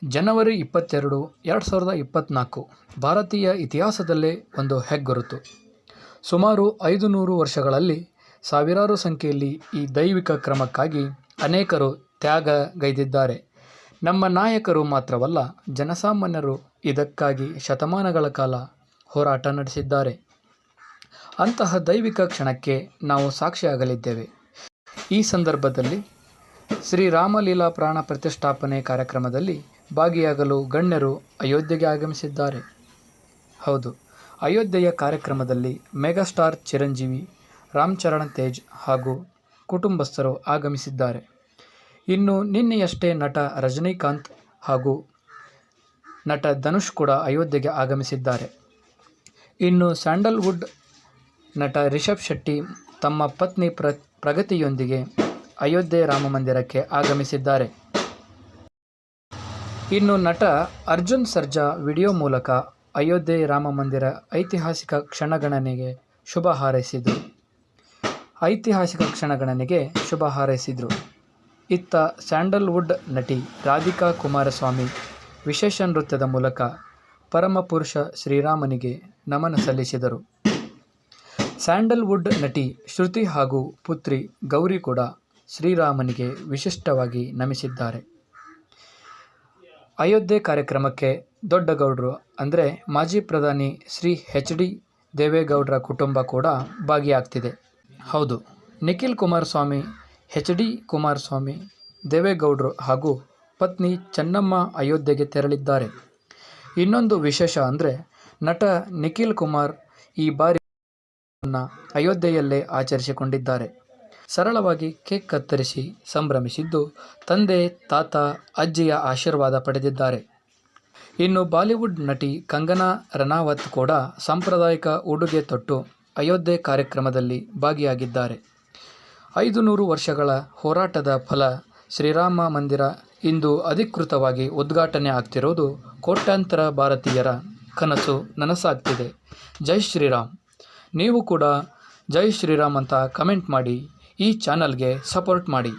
ಜನವರಿ 22, 2024 ಭಾರತೀಯ ಇತಿಹಾಸದಲ್ಲೇ ಒಂದು ಹೆಗ್ಗುರುತು. ಸುಮಾರು 500 ವರ್ಷಗಳಲ್ಲಿ ಸಾವಿರಾರು ಸಂಖ್ಯೆಯಲ್ಲಿ ಈ ದೈವಿಕ ಕ್ರಮಕ್ಕಾಗಿ ಅನೇಕರು ತ್ಯಾಗಗೈದಿದ್ದಾರೆ. ನಮ್ಮ ನಾಯಕರು ಮಾತ್ರವಲ್ಲ, ಜನಸಾಮಾನ್ಯರು ಇದಕ್ಕಾಗಿ ಶತಮಾನಗಳ ಕಾಲ ಹೋರಾಟ ನಡೆಸಿದ್ದಾರೆ. ಅಂತಹ ದೈವಿಕ ಕ್ಷಣಕ್ಕೆ ನಾವು ಸಾಕ್ಷಿಯಾಗಲಿದ್ದೇವೆ. ಈ ಸಂದರ್ಭದಲ್ಲಿ ಶ್ರೀರಾಮಲೀಲಾ ಪ್ರಾಣ ಪ್ರತಿಷ್ಠಾಪನೆ ಕಾರ್ಯಕ್ರಮದಲ್ಲಿ ಭಾಗಿಯಾಗಲು ಗಣ್ಯರು ಅಯೋಧ್ಯೆಗೆ ಆಗಮಿಸಿದ್ದಾರೆ. ಹೌದು, ಅಯೋಧ್ಯೆಯ ಕಾರ್ಯಕ್ರಮದಲ್ಲಿ ಮೆಗಾಸ್ಟಾರ್ ಚಿರಂಜೀವಿ, ರಾಮ್ ಚರಣ್ ತೇಜ್ ಹಾಗೂ ಕುಟುಂಬಸ್ಥರು ಆಗಮಿಸಿದ್ದಾರೆ. ಇನ್ನು ನಿನ್ನೆಯಷ್ಟೇ ನಟ ರಜನಿಕಾಂತ್ ಹಾಗೂ ನಟ ಧನುಷ್ ಕೂಡ ಅಯೋಧ್ಯೆಗೆ ಆಗಮಿಸಿದ್ದಾರೆ. ಇನ್ನು ಸ್ಯಾಂಡಲ್ವುಡ್ ನಟ ರಿಷಬ್ ಶೆಟ್ಟಿ ತಮ್ಮ ಪತ್ನಿ ಪ್ರಗತಿಯೊಂದಿಗೆ ಅಯೋಧ್ಯೆ ರಾಮಮಂದಿರಕ್ಕೆ ಆಗಮಿಸಿದ್ದಾರೆ. ಇನ್ನು ನಟ ಅರ್ಜುನ್ ಸರ್ಜಾ ವಿಡಿಯೋ ಮೂಲಕ ಅಯೋಧ್ಯೆ ರಾಮಮಂದಿರ ಐತಿಹಾಸಿಕ ಕ್ಷಣಗಣನೆಗೆ ಶುಭ ಹಾರೈಸಿದರು. ಇತ್ತ ಸ್ಯಾಂಡಲ್ವುಡ್ ನಟಿ ರಾಧಿಕಾ ಕುಮಾರಸ್ವಾಮಿ ವಿಶೇಷ ನೃತ್ಯದ ಮೂಲಕ ಪರಮಪುರುಷ ಶ್ರೀರಾಮನಿಗೆ ನಮನ ಸಲ್ಲಿಸಿದರು. ಸ್ಯಾಂಡಲ್ವುಡ್ ನಟಿ ಶ್ರುತಿ ಹಾಗೂ ಪುತ್ರಿ ಗೌರಿ ಕೂಡ ಶ್ರೀರಾಮನಿಗೆ ವಿಶಿಷ್ಟವಾಗಿ ನಮಿಸಿದ್ದಾರೆ. ಅಯೋಧ್ಯೆ ಕಾರ್ಯಕ್ರಮಕ್ಕೆ ದೊಡ್ಡಗೌಡರು ಅಂದರೆ ಮಾಜಿ ಪ್ರಧಾನಿ ಶ್ರೀ ಎಚ್.ಡಿ. ದೇವೇಗೌಡರ ಕುಟುಂಬ ಕೂಡ ಭಾಗಿಯಾಗ್ತಿದೆ. ಹೌದು, ನಿಖಿಲ್ ಕುಮಾರಸ್ವಾಮಿ, ಎಚ್.ಡಿ. ಕುಮಾರಸ್ವಾಮಿ, ದೇವೇಗೌಡರು ಹಾಗೂ ಪತ್ನಿ ಚೆನ್ನಮ್ಮ ಅಯೋಧ್ಯೆಗೆ ತೆರಳಿದ್ದಾರೆ. ಇನ್ನೊಂದು ವಿಶೇಷ ಅಂದರೆ ನಟ ನಿಖಿಲ್ ಕುಮಾರ್ ಈ ಬಾರಿ ಅಯೋಧ್ಯೆಯಲ್ಲೇ ಆಚರಿಸಿಕೊಂಡಿದ್ದಾರೆ. ಸರಳವಾಗಿ ಕೇಕ್ ಕತ್ತರಿಸಿ ಸಂಭ್ರಮಿಸಿದ್ದು, ತಂದೆ, ತಾತ, ಅಜ್ಜಿಯ ಆಶೀರ್ವಾದ ಪಡೆದಿದ್ದಾರೆ. ಇನ್ನು ಬಾಲಿವುಡ್ ನಟಿ ಕಂಗನಾ ರನಾವತ್ ಕೂಡ ಸಾಂಪ್ರದಾಯಿಕ ಉಡುಗೆ ತೊಟ್ಟು ಅಯೋಧ್ಯೆ ಕಾರ್ಯಕ್ರಮದಲ್ಲಿ ಭಾಗಿಯಾಗಿದ್ದಾರೆ. 500 ವರ್ಷಗಳ ಹೋರಾಟದ ಫಲ ಶ್ರೀರಾಮ ಮಂದಿರ ಇಂದು ಅಧಿಕೃತವಾಗಿ ಉದ್ಘಾಟನೆ ಆಗ್ತಿರೋದು ಕೋಟ್ಯಾಂತರ ಭಾರತೀಯರ ಕನಸು ನನಸಾಗ್ತಿದೆ. ಜೈ ಶ್ರೀರಾಮ್. ನೀವು ಕೂಡ ಜೈ ಶ್ರೀರಾಮ್ ಅಂತ ಕಮೆಂಟ್ ಮಾಡಿ ಈ ಚಾನಲ್ಗೆ ಸಪೋರ್ಟ್ ಮಾಡಿ.